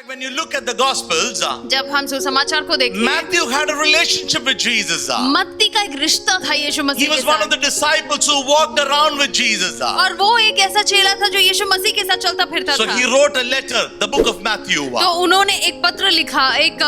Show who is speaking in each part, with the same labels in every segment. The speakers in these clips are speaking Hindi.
Speaker 1: fact, when you look at the Gospels,
Speaker 2: जब हम सुसमाचार को देखते हैं,
Speaker 1: Matthew had a relationship with Jesus.
Speaker 2: मत्ती का एक रिश्ता था यीशु
Speaker 1: He
Speaker 2: मसीह के
Speaker 1: was one of
Speaker 2: साथ,
Speaker 1: the disciples who walked around with Jesus.
Speaker 2: और वो एक ऐसा चेला था जो यीशु मसीह के साथ चलता फिरता
Speaker 1: So
Speaker 2: था।
Speaker 1: he wrote a letter, the book of Matthew.
Speaker 2: तो उन्होंने एक पत्र लिखा, एक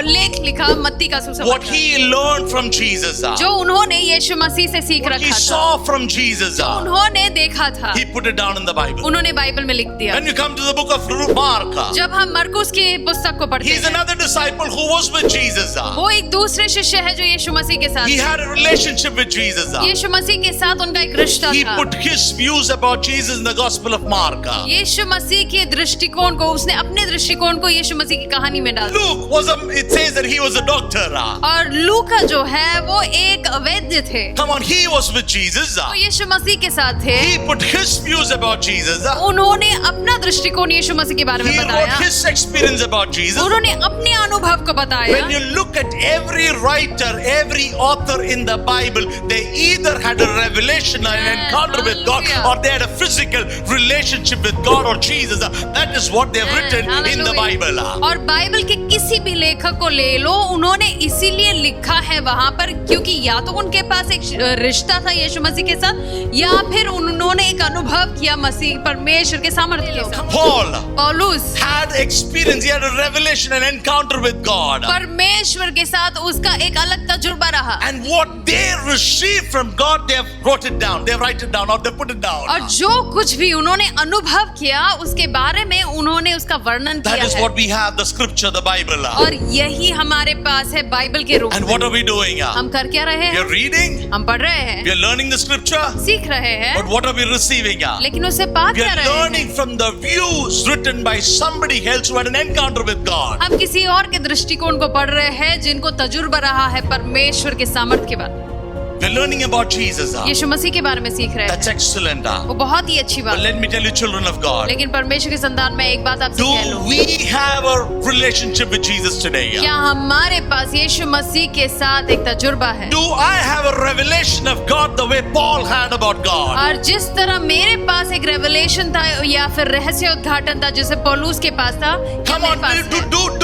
Speaker 2: लेख लिखा मत्ती का
Speaker 1: What
Speaker 2: सुसमाचार,
Speaker 1: he learned from Jesus,
Speaker 2: जो उन्होंने यीशु मसीह से सीख
Speaker 1: what he
Speaker 2: रखा था,
Speaker 1: saw from Jesus,
Speaker 2: उन्होंने देखा था,
Speaker 1: he put it down in the Bible.
Speaker 2: उन्होंने बाइबल में लिख दिया।
Speaker 1: When you come to the book of Mark,
Speaker 2: जब हम मरकुस की पुस्तक को पढ़ते
Speaker 1: he's
Speaker 2: हैं,
Speaker 1: another disciple who was with Jesus.
Speaker 2: वो एक दूसरे शिष्य है जो यीशु मसीह के साथ
Speaker 1: He
Speaker 2: है।
Speaker 1: had a relationship with Jesus.
Speaker 2: यीशु मसीह के साथ उनका एक रिश्ता
Speaker 1: He
Speaker 2: था।
Speaker 1: put his views about Jesus in the Gospel of Mark.
Speaker 2: यीशु मसीह के दृष्टिकोण को, उसने अपने दृष्टिकोण को यीशु मसीह की कहानी में डाला।
Speaker 1: Luke it says that he was a doctor.
Speaker 2: और लूका जो है वो एक वैद्य थे,
Speaker 1: Come on, he was with Jesus.
Speaker 2: वो यीशु मसीह के साथ थे।
Speaker 1: He put his views about Jesus.
Speaker 2: उन्होंने अपना दृष्टिकोण यीशु मसीह के बारे में
Speaker 1: He wrote
Speaker 2: बताया,
Speaker 1: his experience about Jesus.
Speaker 2: उन्होंने अपने अनुभव को बताया।
Speaker 1: When you look at every writer, every author in the Bible, they either had a revelation or an encounter with God, or they had a physical relationship with God or Jesus. That is what they have written in the Bible.
Speaker 2: और बाइबल के किसी भी लेखक को ले लो, उन्होंने इसीलिए लिखा है वहां पर क्योंकि या तो उनके पास एक रिश्ता था यीशु मसीह के साथ, या फिर उन्होंने एक अनुभव किया मसीह परमेश्वर के सामर्थ्य के साथ। पौलुस
Speaker 1: had experience, he had a revelation, an encounter with God.
Speaker 2: परमेश्वर के साथ उसका एक अलग तजुर्बा रहा,
Speaker 1: And what they received from God, they have wrote it down. They write it down or they put it down.
Speaker 2: और जो कुछ भी उन्होंने अनुभव किया उसके बारे में उन्होंने उसका वर्णन
Speaker 1: That
Speaker 2: किया
Speaker 1: is
Speaker 2: है।
Speaker 1: what we have, the scripture, the Bible.
Speaker 2: और यही हमारे पास है बाइबल के रूप
Speaker 1: And
Speaker 2: में।
Speaker 1: what are we doing?
Speaker 2: हम कर क्या रहे
Speaker 1: We are
Speaker 2: हैं?
Speaker 1: reading,
Speaker 2: हम पढ़ रहे हैं,
Speaker 1: we are learning the scripture,
Speaker 2: सीख रहे हैं,
Speaker 1: but what are we receiving?
Speaker 2: लेकिन उससे पा
Speaker 1: We
Speaker 2: क्या
Speaker 1: are
Speaker 2: रहे हैं?
Speaker 1: learning from the views written by somebody else who had an encounter with God.
Speaker 2: हम किसी और के दृष्टिकोण को पढ़ रहे हैं जिनको तजुर्बा रहा है परमेश्वर के सामर्थ्य के बारे में,
Speaker 1: We are learning about Jesus.
Speaker 2: यीशु मसीह के बारे में सीख रहे
Speaker 1: That's
Speaker 2: हैं।
Speaker 1: excellent.
Speaker 2: वो बहुत ही अच्छी
Speaker 1: But
Speaker 2: बात है।
Speaker 1: let me tell you, children of God,
Speaker 2: लेकिन परमेश्वर के संतान में एक बात आपसे
Speaker 1: do
Speaker 2: कह लूं,
Speaker 1: we have a relationship with Jesus today?
Speaker 2: क्या हमारे पास यीशु मसीह के साथ एक तजुर्बा है?
Speaker 1: Do I have a revelation of God the way Paul had about God?
Speaker 2: और जिस तरह मेरे पास एक रेवलेशन था या फिर रहस्य उद्घाटन था जैसे पौलुस के पास था, क्या
Speaker 1: Come
Speaker 2: मेरे
Speaker 1: on,
Speaker 2: पास है?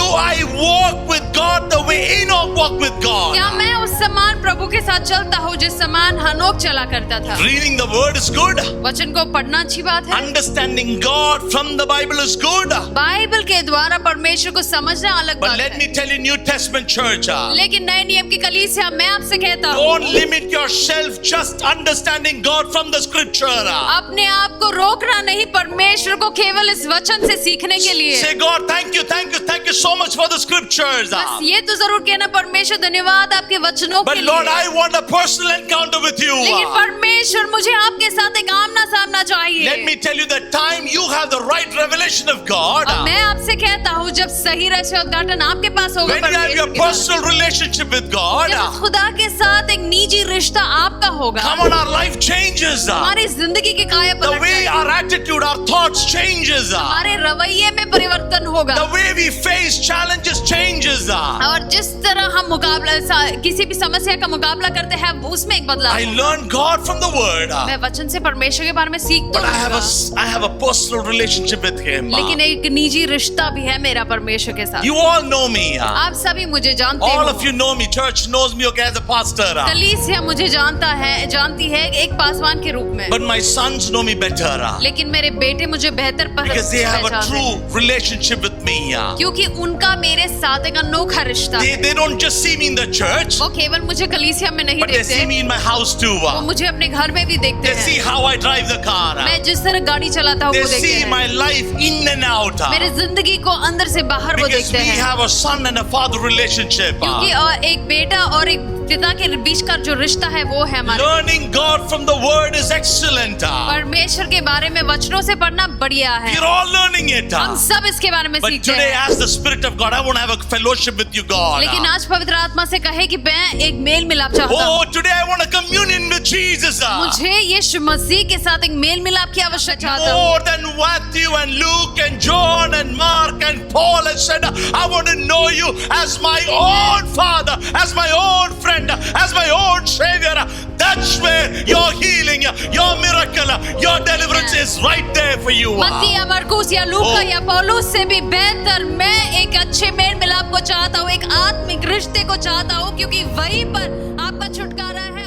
Speaker 1: do I walk with God the way Enoch walked with God?
Speaker 2: क्या मैं उस समान प्रभु के साथ चलता हूँ जिस समान हनोक चला करता था?
Speaker 1: Reading the word is good.
Speaker 2: वचन को पढ़ना अच्छी बात है,
Speaker 1: Understanding God from the Bible is good.
Speaker 2: Bible के द्वारा परमेश्वर को समझना अलग
Speaker 1: But
Speaker 2: बात
Speaker 1: let
Speaker 2: है।
Speaker 1: me tell you, New Testament church,
Speaker 2: लेकिन नए नियम की कलीसिया, मैं आपसे कहता हूँ,
Speaker 1: don't limit yourself just understanding God from the scripture.
Speaker 2: अपने आप को रोकना नहीं परमेश्वर को केवल इस वचन से सीखने के लिए।
Speaker 1: Say, God, thank you so much for the scriptures.
Speaker 2: बस ये तो जरूर कहना, परमेश्वर धन्यवाद आपके वचनों के
Speaker 1: But Lord,
Speaker 2: लिए,
Speaker 1: I want a personal encounter with you.
Speaker 2: लेकिन परमेश्वर मुझे आपके साथ एक आमना सामना चाहिए।
Speaker 1: Let me tell you, the time you have the right revelation of God,
Speaker 2: और मैं आपसे कहता हूँ जब सही रहस्य उद्घाटन आपके पास होगा
Speaker 1: when you have your
Speaker 2: परमेश्वर के बारे में,
Speaker 1: personal relationship with God,
Speaker 2: जब खुदा के साथ एक निजी रिश्ता आपका होगा,
Speaker 1: come on, our life changes.
Speaker 2: हमारी जिंदगी की काया
Speaker 1: The
Speaker 2: पलट
Speaker 1: way
Speaker 2: जाएगी,
Speaker 1: our attitude, our thoughts changes.
Speaker 2: हमारे रवैये में परिवर्तन होगा,
Speaker 1: The way we face challenges changes.
Speaker 2: और जिस तरह हम किसी भी समस्या का मुकाबला करते हैं उसमें एक बदलाव
Speaker 1: I
Speaker 2: होगा।
Speaker 1: learned God from the word,
Speaker 2: मैं वचन से परमेश्वर के बारे में सीख तो
Speaker 1: but I have
Speaker 2: लूंगा,
Speaker 1: a personal relationship with Him.
Speaker 2: लेकिन एक निजी रिश्ता भी है मेरा परमेश्वर के साथ।
Speaker 1: You all know me.
Speaker 2: आप सभी मुझे जानते
Speaker 1: All
Speaker 2: हो,
Speaker 1: of you know me. Church knows me, okay, as a pastor.
Speaker 2: कलीसिया मुझे जानती है एक पासवान के रूप में,
Speaker 1: But my sons know me better.
Speaker 2: लेकिन मेरे बेटे मुझे बेहतर
Speaker 1: Because they have a
Speaker 2: पहचानते हैं,
Speaker 1: true relationship with me.
Speaker 2: क्योंकि उनका मेरे साथ एक अनोखा रिश्ता है।
Speaker 1: They don't just see me in the church,
Speaker 2: वो केवल मुझे कलीसिया में नहीं
Speaker 1: but they see
Speaker 2: देखते,
Speaker 1: me in my house too.
Speaker 2: वो मुझे अपने घर में भी देखते
Speaker 1: They see
Speaker 2: हैं।
Speaker 1: how I drive the car.
Speaker 2: मैं जिस तरह गाड़ी चलाता हूँ
Speaker 1: They
Speaker 2: वो देखते
Speaker 1: see
Speaker 2: हैं,
Speaker 1: my life in and out.
Speaker 2: मेरे जिंदगी को अंदर से बाहर वो
Speaker 1: Because
Speaker 2: देखते
Speaker 1: we
Speaker 2: हैं,
Speaker 1: have a son and a father relationship.
Speaker 2: क्योंकि एक बेटा और एक पिता के बीच का जो रिश्ता है वो है हमारा।
Speaker 1: Learning God from the word is excellent.
Speaker 2: परमेश्वर के बारे में वचनों से पढ़ना बढ़िया है,
Speaker 1: We're all learning it.
Speaker 2: हम सब इसके बारे में
Speaker 1: But
Speaker 2: सीखते
Speaker 1: today,
Speaker 2: हैं।
Speaker 1: as the Spirit of God, I want to have a fellowship with you, God.
Speaker 2: लेकिन आज पवित्र आत्मा से कहे कि मैं एक मेल मिलाप चाहता हूँ,
Speaker 1: Oh, today I want a communion with Jesus.
Speaker 2: मुझे यीशु मसीह के साथ एक मेल मिलाप की आवश्यकता चाहता हूँ।
Speaker 1: More than Matthew and Luke and John and Mark and Paul has said, I want to know you as my own Father, as my own friend, hand as my own Savior, that's where your healing, your miracle, your deliverance is right there for you.
Speaker 2: मत्ती या मरकुस या लूका
Speaker 1: Oh.
Speaker 2: या पौलुस से भी बेहतर मैं एक अच्छे मेल मिलाप को चाहता हूँ, एक आत्मिक रिश्ते को चाहता हूँ, क्योंकि वहीं पर आपका छुटकारा है।